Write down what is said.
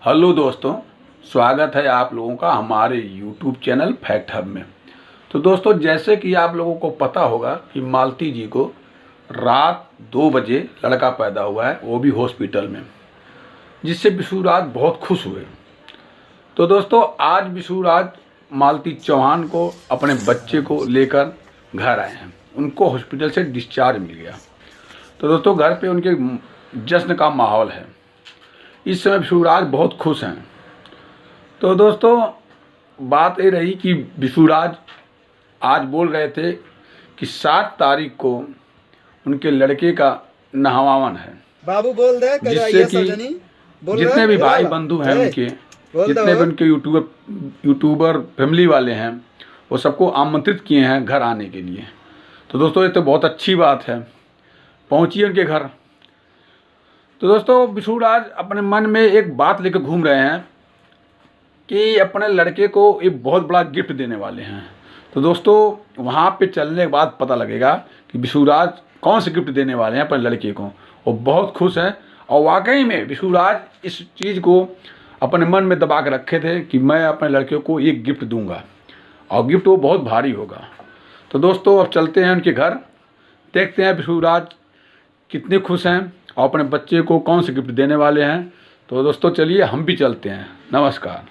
Hello दोस्तों, स्वागत है आप लोगों का हमारे यूट्यूब चैनल फैक्ट हब में। तो दोस्तों, जैसे कि आप लोगों को पता होगा कि मालती जी को रात 2 बजे लड़का पैदा हुआ है, वो भी हॉस्पिटल में, जिससे विशुराज बहुत खुश हुए। तो दोस्तों, आज विशुराज मालती चौहान को अपने बच्चे को लेकर घर आए हैं। उनको हॉस्पिटल से डिस्चार्ज मिल गया। तो दोस्तों, घर पे उनके जश्न का माहौल है। इस समय विशुराज बहुत खुश हैं। तो दोस्तों, बात ये रही कि विशुराज आज बोल रहे थे कि 7 तारीख को उनके लड़के का नहवावन है। बाबू बोल दे, जिससे कि जितने भी भाई बंधु हैं उनके, जितने भी उनके यूट्यूबर फैमिली वाले हैं, वो सबको आमंत्रित किए हैं घर आने के लिए। तो दोस्तों, ये तो बहुत अच्छी बात है, पहुंचिए उनके घर। तो दोस्तों, विशुराज अपने मन में एक बात लेकर घूम रहे हैं कि अपने लड़के को एक बहुत बड़ा गिफ्ट देने वाले हैं। तो दोस्तों, वहाँ पे चलने के बाद पता लगेगा कि विशुराज कौन से गिफ्ट देने वाले हैं अपने लड़के को। वो बहुत खुश हैं और वाकई में विशुराज इस चीज़ को अपने मन में दबा के रखे थे कि मैं अपने लड़के को एक गिफ्ट दूंगा, और गिफ्ट वो बहुत भारी होगा। तो दोस्तों, अब चलते हैं उनके घर, देखते हैं विशुराज कितने खुश हैं और अपने बच्चे को कौन से गिफ्ट देने वाले हैं। तो दोस्तों, चलिए हम भी चलते हैं। नमस्कार।